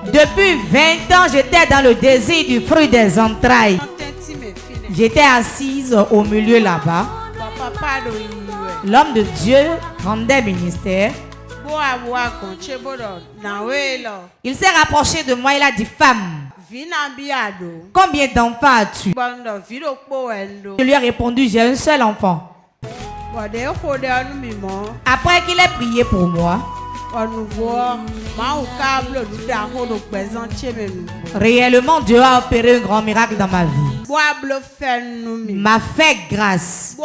Depuis 20 ans, j'étais dans le désir du fruit des entrailles. J'étais assise au milieu là-bas. L'homme de Dieu rendait ministère. Il s'est rapproché de moi, il a dit: femme, combien d'enfants as-tu? Je lui ai répondu: j'ai un seul enfant. Après qu'il ait prié pour moi, réellement Dieu a opéré un grand miracle dans ma vie. M'a fait grâce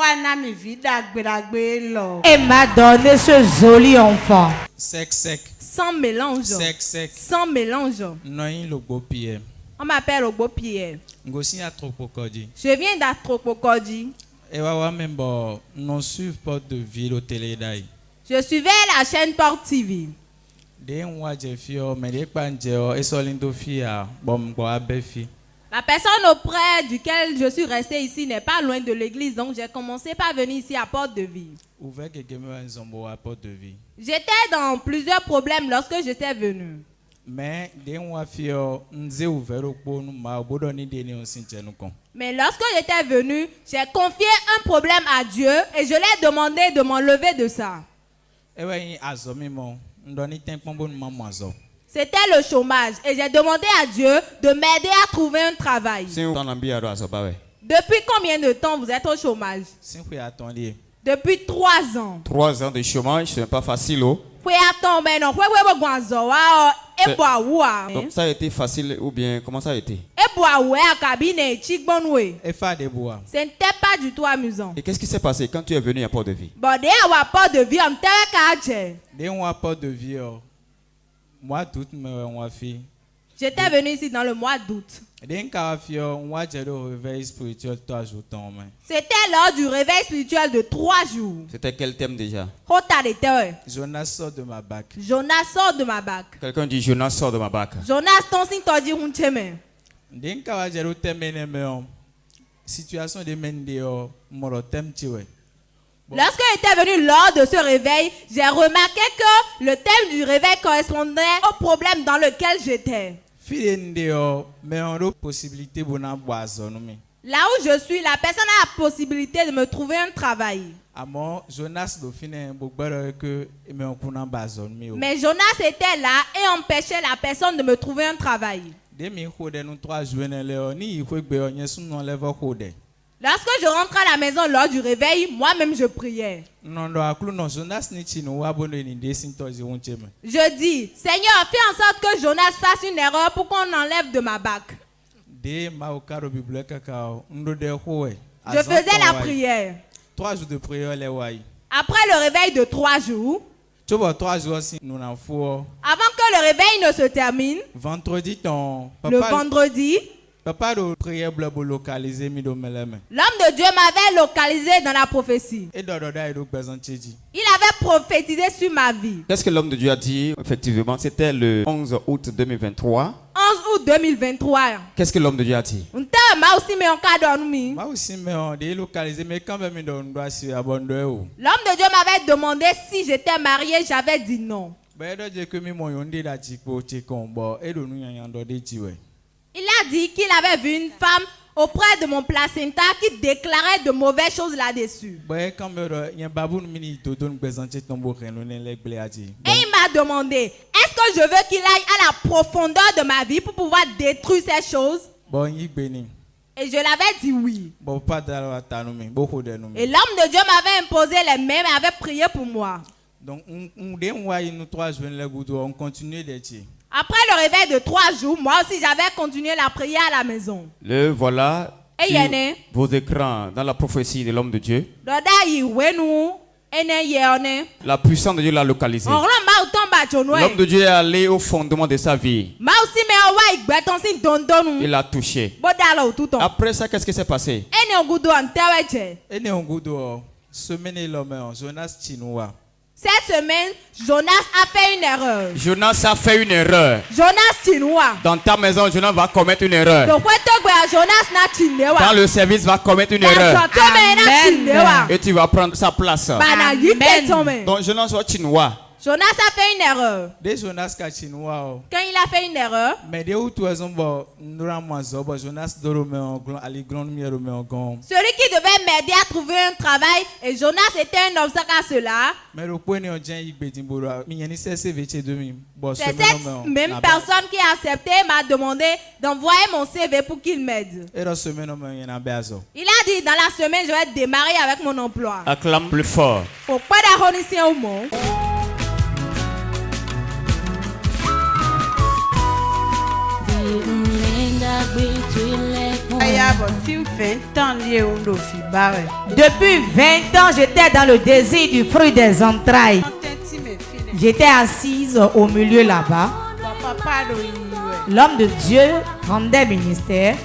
et m'a donné ce joli enfant. Sec. Sans mélange. Sec. Sans mélange. On m'appelle Ogbo Pierre. Je viens d'Atropokodi. Je suivais la chaîne Port TV. La personne auprès duquel je suis resté ici n'est pas loin de l'église, donc j'ai commencé par venir ici à Porte de Vie. J'étais dans plusieurs problèmes lorsque j'étais venu. Mais lorsque j'étais venu, j'ai confié un problème à Dieu et je lui ai demandé de m'enlever de ça. C'était le chômage et j'ai demandé à Dieu de m'aider à trouver un travail. Depuis combien de temps vous êtes au chômage? Depuis 3 ans. 3 ans de chômage, ce n'est pas facile. Donc ça a été facile ou bien comment ça a été? Ce n'était pas du tout amusant. Et qu'est-ce qui s'est passé quand tu es venu à Port de Vie? J'étais venu ici dans le mois d'août. C'était lors du réveil spirituel de 3 jours. C'était quel thème déjà? Jonas sort de ma bac. Jonas sort de ma bac. Quelqu'un dit Jonas sort de ma bac. Jonas ton signe t'a dit un chemin. Situation de mende moro thème tiwe. Lorsque j'étais venu lors de ce réveil, j'ai remarqué que le thème du réveil correspondait au problème dans lequel j'étais. Là où je suis, la personne a la possibilité de me trouver un travail. Mais Jonas était là et empêchait la personne de me trouver un travail. Lorsque je rentrais à la maison lors du réveil, moi-même je priais. Je dis: Seigneur, fais en sorte que Jonas fasse une erreur pour qu'on enlève de ma bac. Je faisais la prière. 3 jours de prière. Après le réveil de 3 jours, avant que le réveil ne se termine, le vendredi, l'homme de Dieu m'avait localisé dans la prophétie. Il avait prophétisé sur ma vie. Qu'est-ce que l'homme de Dieu a dit? Effectivement, c'était le 11 août 2023. 11 août 2023. Qu'est-ce que l'homme de Dieu a dit? L'homme de Dieu m'avait demandé si j'étais marié, j'avais dit non. Il a dit qu'il avait vu une femme auprès de mon placenta qui déclarait de mauvaises choses là-dessus. Et il m'a demandé: est-ce que je veux qu'il aille à la profondeur de ma vie pour pouvoir détruire ces choses? Et je l'avais dit oui. Et l'homme de Dieu m'avait imposé les mains et avait prié pour moi. Donc, on continue d'être. Après le réveil de 3 jours, moi aussi j'avais continué la prière à la maison. Le voilà sur vos écrans dans la prophétie de l'homme de Dieu. La puissance de Dieu l'a localisé. L'homme de Dieu est allé au fondement de sa vie. Il l'a touché. Après ça, qu'est-ce qui s'est passé? Cette semaine, Jonas a fait une erreur. Jonas a fait une erreur. Jonas Tinoua. Dans ta maison, Jonas va commettre une erreur. Dans le service, va commettre une erreur. Amen. Et tu vas prendre sa place. Amen. Donc Jonas va Tinoua. Jonas a fait une erreur. Jonas kachinoa. Quand il a fait une erreur, Mais de où tu as Jonas celui qui devait m'aider à trouver un travail, et Jonas était un obstacle à cela. C'est cette même personne qui a accepté m'a demandé d'envoyer mon CV pour qu'il m'aide. Il a dit, dans la semaine, je vais démarrer avec mon emploi. Acclame plus fort. Pourquoi d'arrondir ici au monde? Depuis 20 ans, j'étais dans le désir du fruit des entrailles. J'étais assise au milieu là-bas. L'homme de Dieu rendait ministère.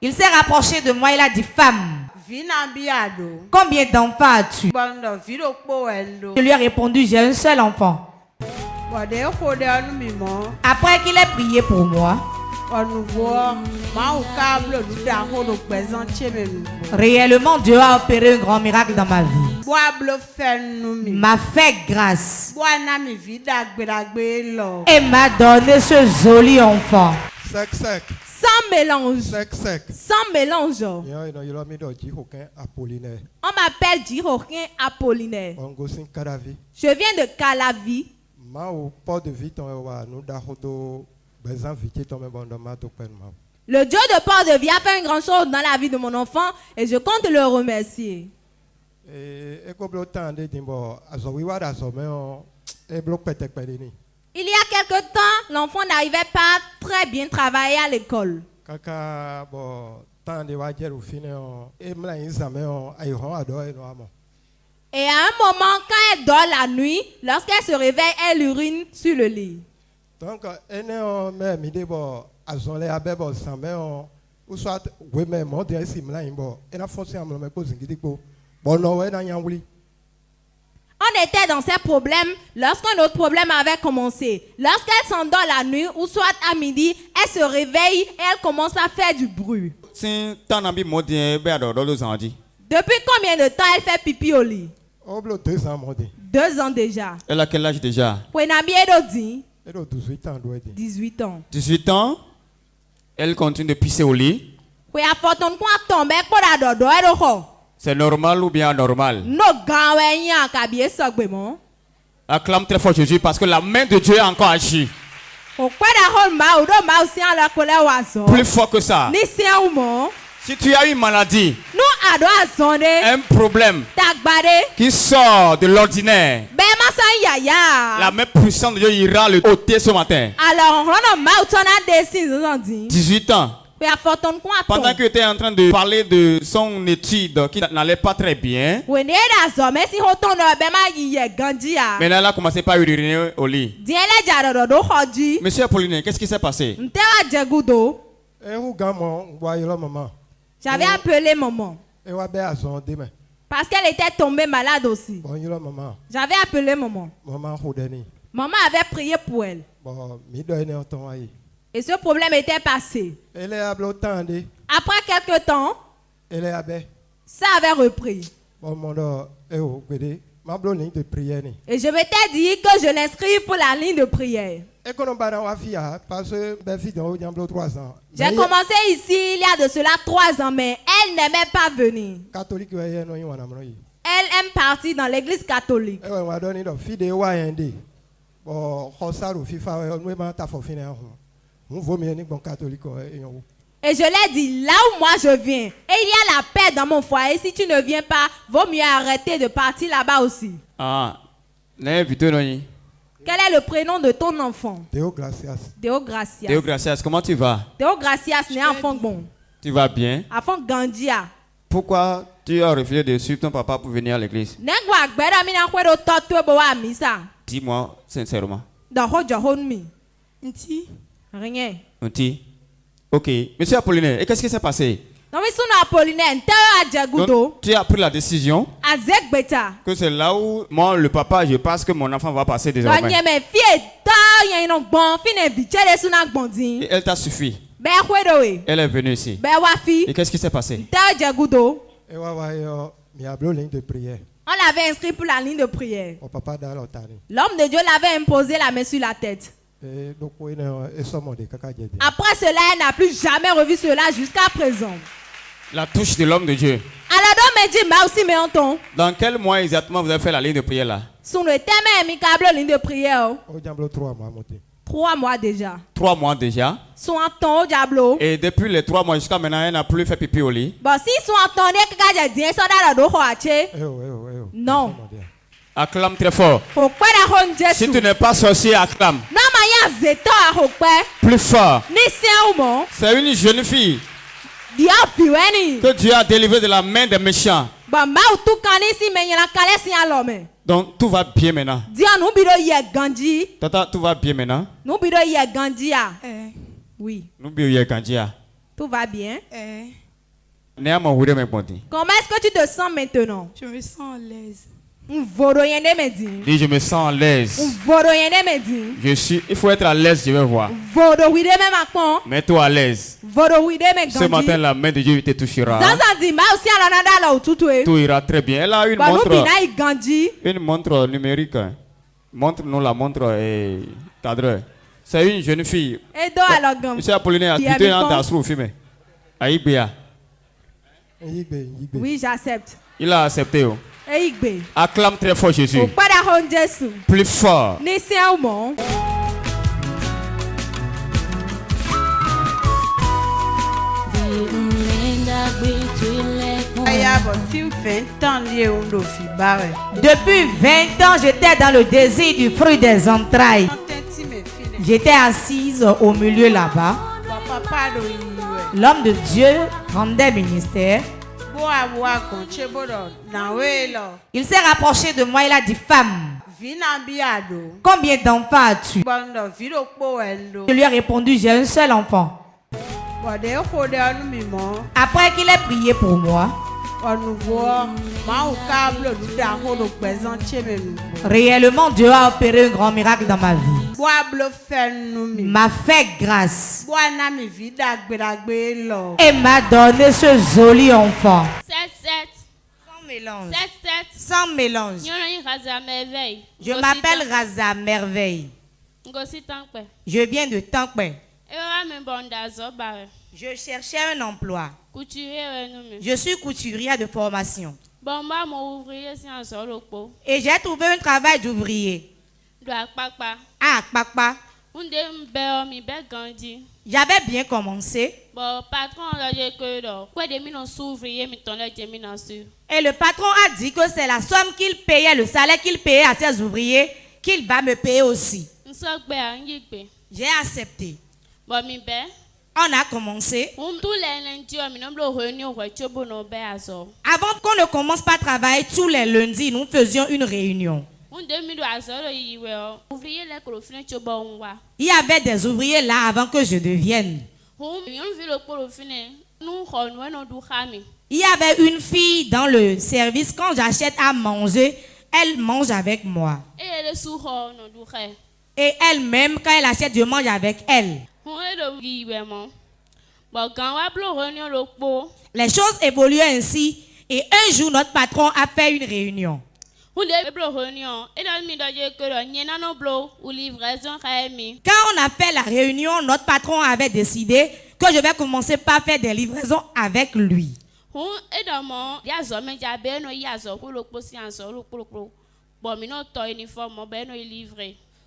Il s'est rapproché de moi, il a dit, femme, combien d'enfants as-tu? Je lui ai répondu, j'ai un seul enfant. Après qu'il ait prié pour moi, réellement Dieu a opéré un grand miracle dans ma vie. M'a fait grâce et m'a donné ce joli enfant. Sans mélange. Sans mélange. On m'appelle Jihokin Apollinaire. Je viens de Calavi. Le Dieu de Port-de-Vie a fait une grande chose dans la vie de mon enfant et je compte le remercier. Il y a quelque temps, l'enfant n'arrivait pas très bien travailler à l'école. Et à un moment, quand elle dort la nuit, lorsqu'elle se réveille, elle urine sur le lit. Donc, on était dans ces problèmes lorsqu'un autre problème avait commencé. Lorsqu'elle s'endort la nuit ou soit à midi, elle se réveille et elle commence à faire du bruit. Depuis combien de temps elle fait pipi au lit? 2 ans. 2 ans déjà. Elle a quel âge déjà? 18 ans. 18 ans. Elle continue de pisser au lit. C'est normal ou bien anormal? Acclame très fort Jésus parce que la main de Dieu est encore agi. Plus fort que ça. Si tu as une maladie, un problème qui sort de l'ordinaire, la main puissante de Dieu ira le ôter ce matin. 18 ans. Pendant que tu étais en train de parler de son étude qui n'allait pas très bien, maintenant elle a commencé par uriner au lit. Monsieur Apollinaire, qu'est-ce qui s'est passé? J'avais appelé maman. Parce qu'elle était tombée malade aussi. J'avais appelé maman. Maman avait prié pour elle. Et ce problème était passé. Après quelques temps, ça avait repris. Et je m'étais dit que je l'inscrive pour la ligne de prière. J'ai commencé ici il y a de cela 3 ans, mais elle n'aimait pas venir. Elle aime partir dans l'église catholique. Et je l'ai dit, là où moi je viens, et il y a la paix dans mon foyer, si tu ne viens pas, vaut mieux arrêter de partir là-bas aussi. Quel est le prénom de ton enfant? Deo Gracias. Deo Gracias. Deo Gracias, comment tu vas? Deo Gracias, n'est enfant bon. Tu vas bien? Enfant Gandia. Pourquoi tu as refusé de suivre ton papa pour venir à l'église? Dis-moi sincèrement. Rien. Ok. Monsieur Apollinaire, et qu'est-ce qui s'est passé? Donc, tu as pris la décision que c'est là où moi, le papa, je pense que mon enfant va passer désormais. Et elle t'a suffi. Elle est venue ici. Et qu'est-ce qui s'est passé? On l'avait inscrit pour la ligne de prière. L'homme de Dieu l'avait imposé la main sur la tête. Après cela, elle n'a plus jamais revu cela jusqu'à présent. La touche de l'homme de Dieu. Dans quel mois exactement vous avez fait la ligne de prière là? Sur le thème amicable ligne de prière. 3 mois déjà. 3 mois déjà. Sont en temps au diablo. Et depuis les 3 mois jusqu'à maintenant, elle n'a plus fait pipi au lit. Bon, si sont en temps, non. Acclame très fort. Si tu n'es pas sorcier, acclame. Plus fort. C'est une jeune fille que Dieu a délivrée de la main des méchants. Donc tout va bien maintenant. Tata, tout va bien maintenant. Oui. Tout va bien. Comment est-ce que tu te sens maintenant? Je me sens à l'aise. Dis, je me sens à l'aise. Il faut être à l'aise, je vais voir. Mets-toi à l'aise. Ce matin, la main de Dieu te touchera. Tout ira très bien. Elle a une montre numérique. Montre-nous la montre et cadre. C'est une jeune fille. Monsieur Apollinaire, tu es en Dasrou, filmé. Aïbia. Oui, j'accepte. Il a accepté. Acclame très fort Jésus. Plus fort. Depuis 20 ans, j'étais dans le désir du fruit des entrailles. J'étais assise au milieu là-bas. L'homme de Dieu rendait ministère. Il s'est rapproché de moi, il a dit: femme, combien d'enfants as-tu? Je lui ai répondu: j'ai un seul enfant. Après qu'il ait prié pour moi, réellement Dieu a opéré un grand miracle dans ma vie. M'a fait grâce et m'a donné ce joli enfant. Sans mélange. Je m'appelle Raza Merveille. Je viens de Tankpe. Je cherchais un emploi. Je suis couturière de formation. Et j'ai trouvé un travail d'ouvrier. Ah, papa. J'avais bien commencé. Et le patron a dit que c'est la somme qu'il payait, le salaire qu'il payait à ses ouvriers, qu'il va me payer aussi. J'ai accepté. On a commencé. Avant qu'on ne commence pas à travailler, tous les lundis, nous faisions une réunion. Il y avait des ouvriers là avant que je devienne. Il y avait une fille dans le service. Quand j'achète à manger, elle mange avec moi. Et elle-même, quand elle achète, je mange avec elle. Les choses évoluaient ainsi. Et un jour, notre patron a fait une réunion. Quand on a fait la réunion, notre patron avait décidé que je vais commencer par faire des livraisons avec lui.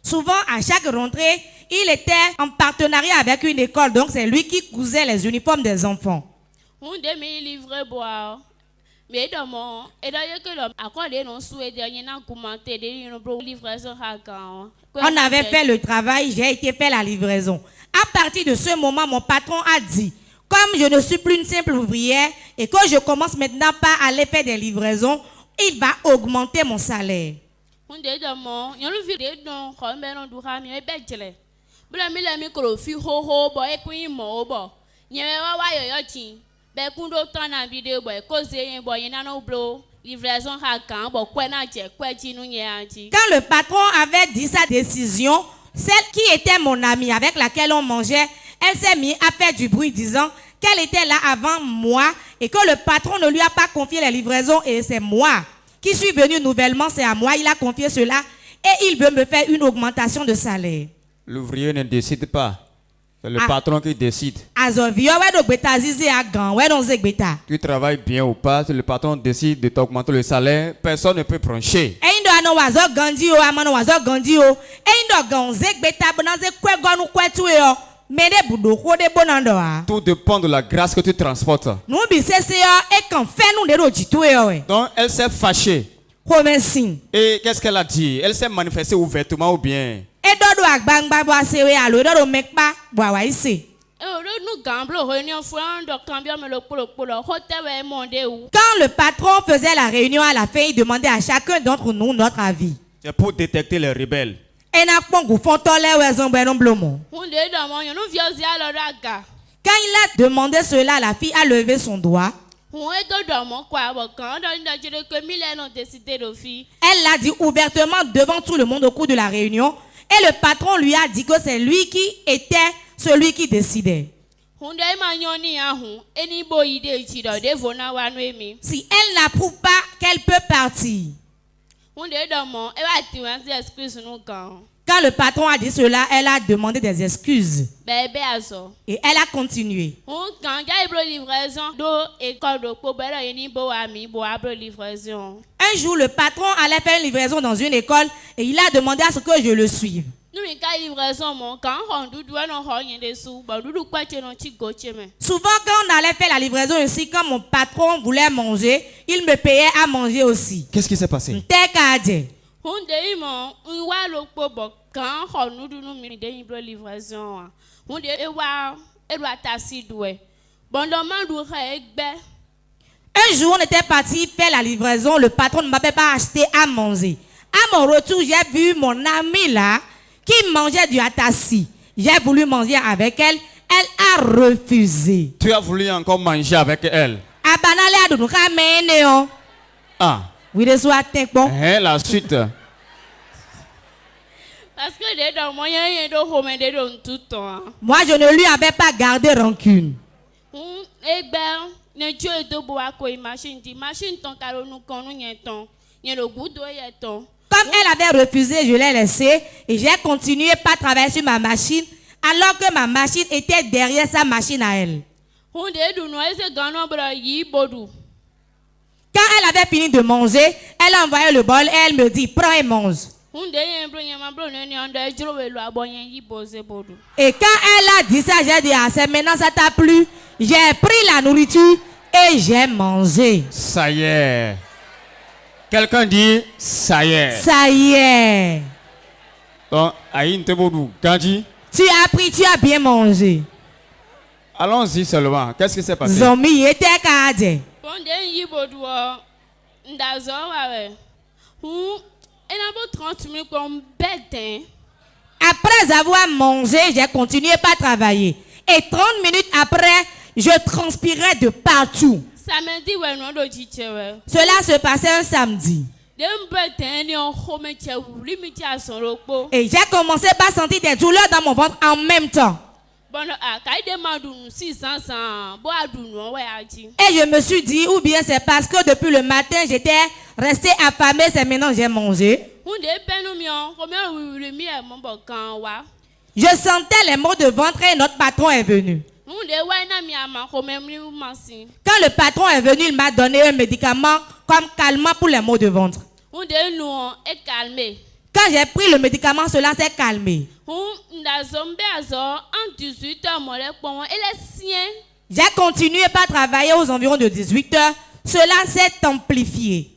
Souvent, à chaque rentrée, il était en partenariat avec une école. Donc, c'est lui qui cousait les uniformes des enfants. On avait fait le travail, j'ai été faire la livraison. À partir de ce moment, mon patron a dit: comme je ne suis plus une simple ouvrière et que je commence maintenant par aller faire des livraisons, il va augmenter mon salaire. Quand le patron avait dit sa décision, celle qui était mon amie avec laquelle on mangeait, elle s'est mise à faire du bruit disant qu'elle était là avant moi et que le patron ne lui a pas confié les livraisons et c'est moi qui suis venu nouvellement, c'est à moi. Il a confié cela et il veut me faire une augmentation de salaire. L'ouvrier ne décide pas. C'est le patron qui décide. Tu travailles bien ou pas, si le patron décide de t'augmenter le salaire, personne ne peut trancher. Tout dépend de la grâce que tu transportes. Donc elle s'est fâchée. Et qu'est-ce qu'elle a dit? Elle s'est manifestée ouvertement ou bien? Quand le patron faisait la réunion à la fin, il demandait à chacun d'entre nous notre avis. C'est pour détecter les rebelles. Quand il a demandé cela, la fille a levé son doigt. Elle l'a dit ouvertement devant tout le monde au cours de la réunion. Et le patron lui a dit que c'est lui qui était celui qui décidait. Si elle n'approuve pas, qu'elle peut partir. Quand le patron a dit cela, elle a demandé des excuses. Et elle a continué. Un jour, le patron allait faire une livraison dans une école et il a demandé à ce que je le suive. Souvent, quand on allait faire la livraison ici, quand mon patron voulait manger, il me payait à manger aussi. Qu'est-ce qui s'est passé? Un jour, on était parti faire la livraison. Le patron ne m'avait pas acheté à manger. À mon retour, j'ai vu mon amie là qui mangeait du atassi. J'ai voulu manger avec elle. Elle a refusé. Tu as voulu encore manger avec elle? Ah. Oui, la suite. Parce que moi, je ne lui avais pas gardé rancune. Comme elle avait refusé, je l'ai laissé et j'ai continué par travailler sur ma machine alors que ma machine était derrière sa machine à elle. Quand elle avait fini de manger, elle a envoyé le bol et elle me dit, prends et mange. Et quand elle a dit ça, j'ai dit, ah, c'est maintenant ça t'a plu. J'ai pris la nourriture et j'ai mangé. Ça y est. Quelqu'un dit, ça y est. Ça y est. Donc, tu as pris, tu as bien mangé. Allons-y seulement. Qu'est-ce qui s'est passé? Zombie était cadé. Après avoir mangé, j'ai continué par travailler. Et 30 minutes après, je transpirais de partout. Cela se passait un samedi. Et j'ai commencé par sentir des douleurs dans mon ventre en même temps. Et je me suis dit, ou bien c'est parce que depuis le matin, j'étais restée affamée, c'est maintenant que j'ai mangé. Je sentais les maux de ventre et notre patron est venu. Quand le patron est venu, il m'a donné un médicament comme calmant pour les maux de ventre. Quand j'ai pris le médicament, cela s'est calmé. J'ai continué par travailler aux environs de 18 heures. Cela s'est amplifié.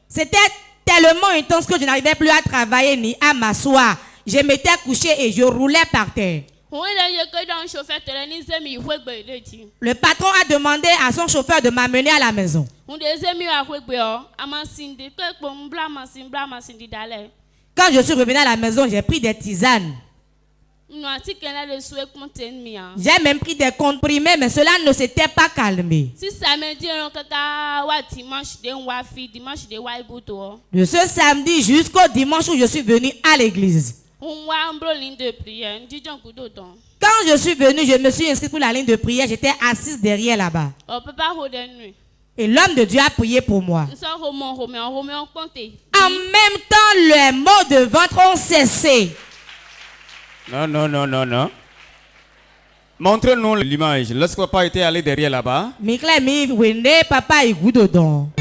C'était tellement intense que je n'arrivais plus à travailler ni à m'asseoir. Je m'étais couché et je roulais par terre. Le patron a demandé à son chauffeur de m'amener à la maison. Quand je suis revenu à la maison, j'ai pris des tisanes. J'ai même pris des comprimés, mais cela ne s'était pas calmé. De ce samedi jusqu'au dimanche où je suis venu à l'église. Quand Quand je suis venue, je me suis inscrite pour la ligne de prière. J'étais assise derrière là-bas. Et l'homme de Dieu a prié pour moi. En même temps, les maux de ventre ont cessé. Non. Montre-nous l'image. Lorsque papa était allé derrière là-bas. Papa est goût dedans.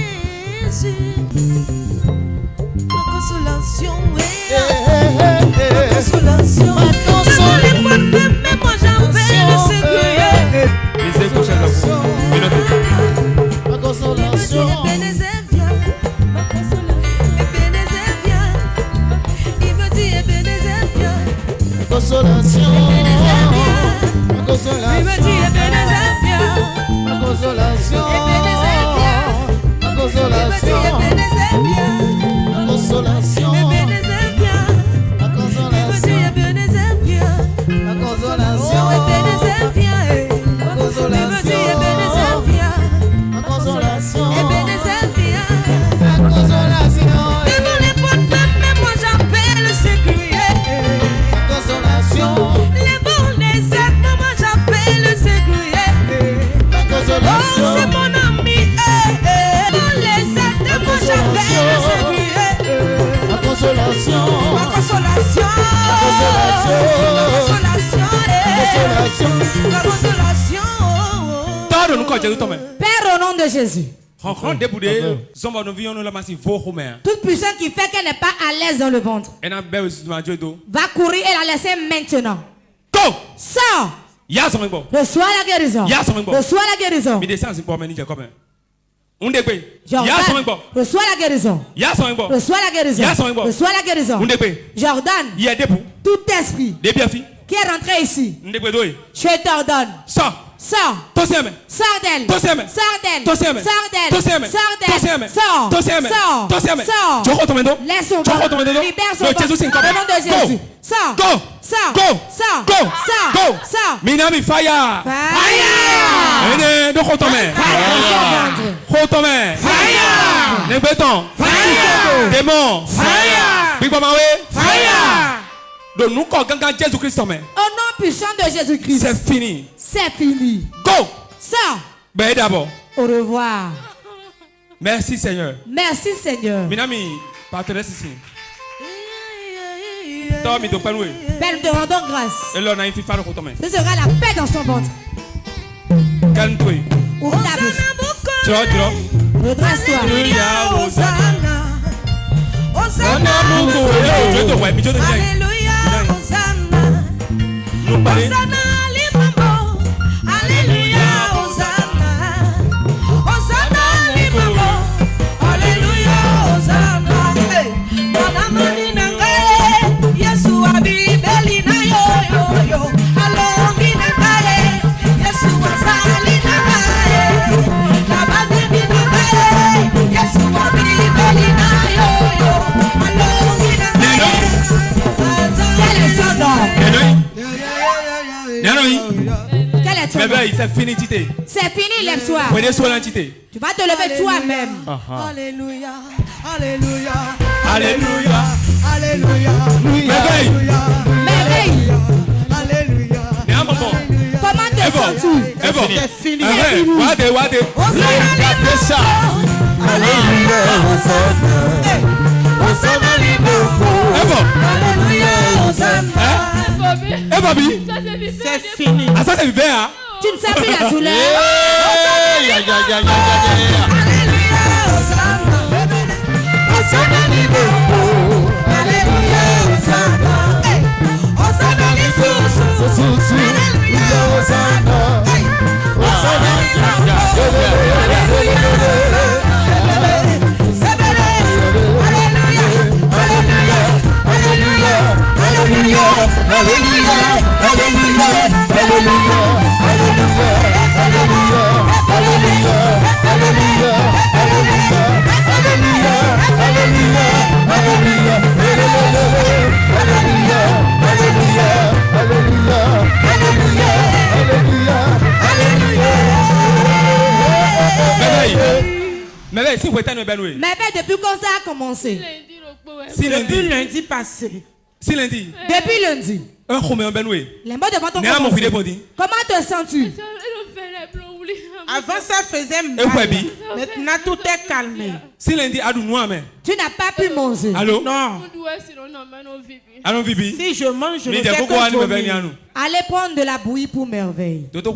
Père, au nom de Jésus. Toute puissance qui fait qu'elle n'est pas à l'aise dans le ventre va courir et la laisser maintenant. Go! Sors! Reçois la guérison. Reçois la guérison. Jordan, reçois la guérison. Reçois la guérison. Reçois la guérison. Jordan, tout esprit qui est rentré ici, je t'ordonne. Sors. Sors d'elle. Sors d'elle. Laisse son corps. Libère son corps. Au nom de Jésus. Sors. Minami fire. Démon. Big Mama de nous Jésus-Christ. Au nom puissant de Jésus-Christ. C'est fini. C'est fini. Go. Sors. Ben d'abord. Au revoir. Merci Seigneur. Merci Seigneur. Minami, partenaire ici. Père, nous te rendons grâce. Ce sera la paix dans son ventre. Ouvre ta bouche. Redresse-toi. C'est fini, Tité. C'est fini, lève-toi. Prenez soin l'entité. Tu vas te lever toi-même. Alléluia. Alléluia. Alléluia. Alléluia. Merveille. Merveille. Alléluia. Comment te sens-tu? C'est fini. Regardez. Regardez ça. Alléluia. C'est fini. Ah, ça c'est vivant, hein? Tu ne sais plus la douleur. Mais depuis quand ça a commencé? Si lundi. Depuis lundi passé. Si lundi. Depuis lundi. Les mots devant ton corps. Comment te sens-tu? Avant ça faisait mal. Maintenant tout est calmé. Tu n'as pas pu manger. Allô? Non. Si je mange, je ne fais que vomir. Allez prendre de la bouillie pour merveille. Cet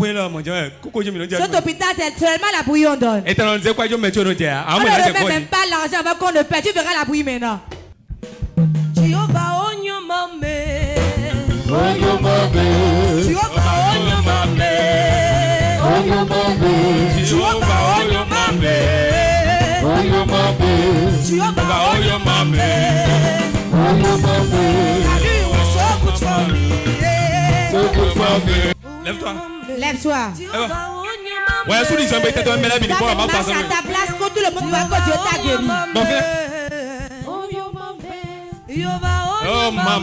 hôpital, c'est seulement la bouillie on donne. On ne remet même pas l'argent avant qu'on ne paie. Tu verras la bouillie maintenant. Lève-toi. Lève-toi. Ouais, sous les jambes, tu as mis la bille pour la marche à ta place quand tout le monde voit que Dieu t'a guéri. Bon, viens. Oh, maman.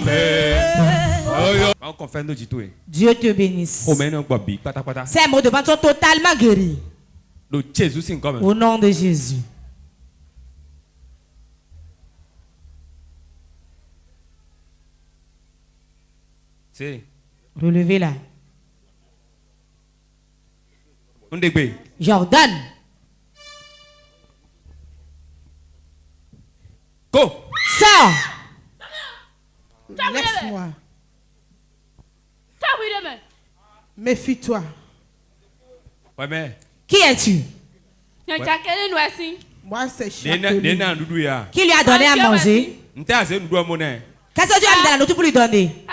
Dieu te bénisse. Ces mots devant sont totalement guéris. Au nom de Jésus. Relevez-la. Jordan. Go. Sors. Laisse-moi. Méfie-toi. Ouais, mais. Qui es-tu? Moi, c'est Château. Qui lui a donné à manger? Qu'est-ce que tu as mis dans la nourriture pour lui donner?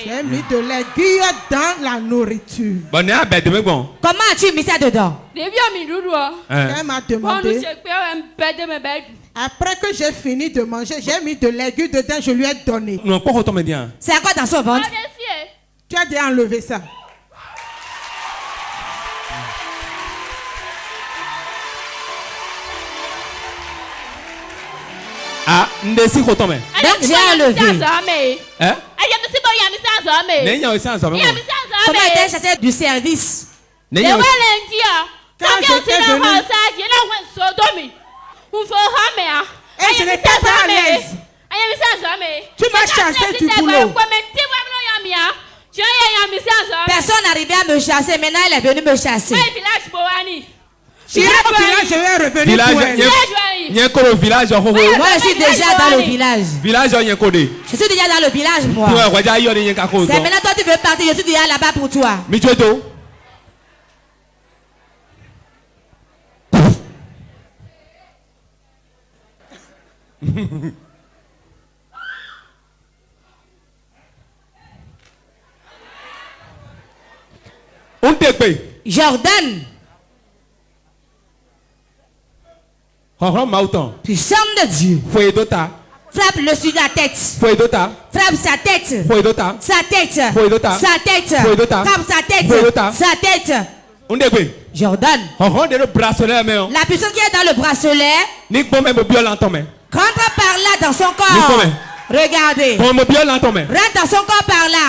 J'ai mis de l'aiguille dans la nourriture. Comment as-tu mis ça dedans? Elle m'a demandé. Après que j'ai fini de manger, j'ai mis de l'aiguille dedans, je lui ai donné. C'est encore dans son ventre? Tu as déjà enlevé ça. Ah, ndesi ko tome. Donc j'ai enlevé. Hein? Comment était chassé du service? Quand j'étais venu, et je n'étais pas à l'aise. Tu m'as chassé du boulot. Personne n'arrivait à me chasser. Maintenant, elle est venue me chasser. J'irai au village, je vais revenir pour elle. Moi, je suis déjà dans le village. Je suis déjà dans le village, moi. C'est maintenant toi, tu veux partir. Je suis déjà là-bas pour toi. Jordan. Puissant de Dieu. Frappe le sur la tête. Frappe sa tête. Sa tête. Sa tête. Frappe sa tête. Sa tête. Jordan. La puissance qui est dans le bracelet. Rentre par là dans son corps. Regardez. Rentre dans son corps par là.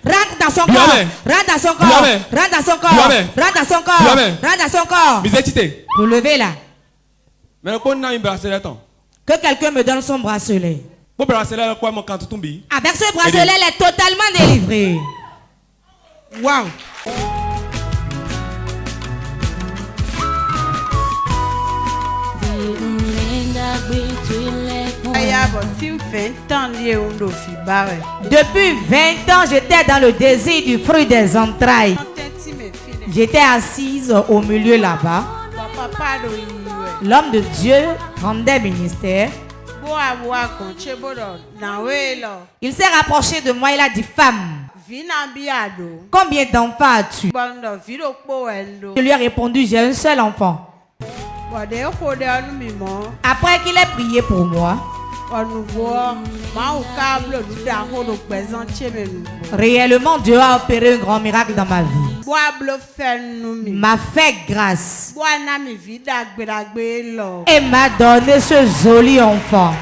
Rentre dans son corps. Rentre dans son corps. Rentre dans son corps. Rentre dans son corps. Rentre dans son corps. Vous levez là. Que quelqu'un me donne son bracelet. Avec ce bracelet, elle est totalement délivrée. Waouh. Depuis 20 ans, j'étais dans le désir du fruit des entrailles. J'étais assise au milieu là-bas. L'homme de Dieu rendait ministère. Il s'est rapproché de moi, il a dit: femme, combien d'enfants as-tu? Je lui ai répondu: j'ai un seul enfant. Après qu'il ait prié pour moi, réellement Dieu a opéré un grand miracle dans ma vie. M'a fait grâce et m'a donné ce joli enfant.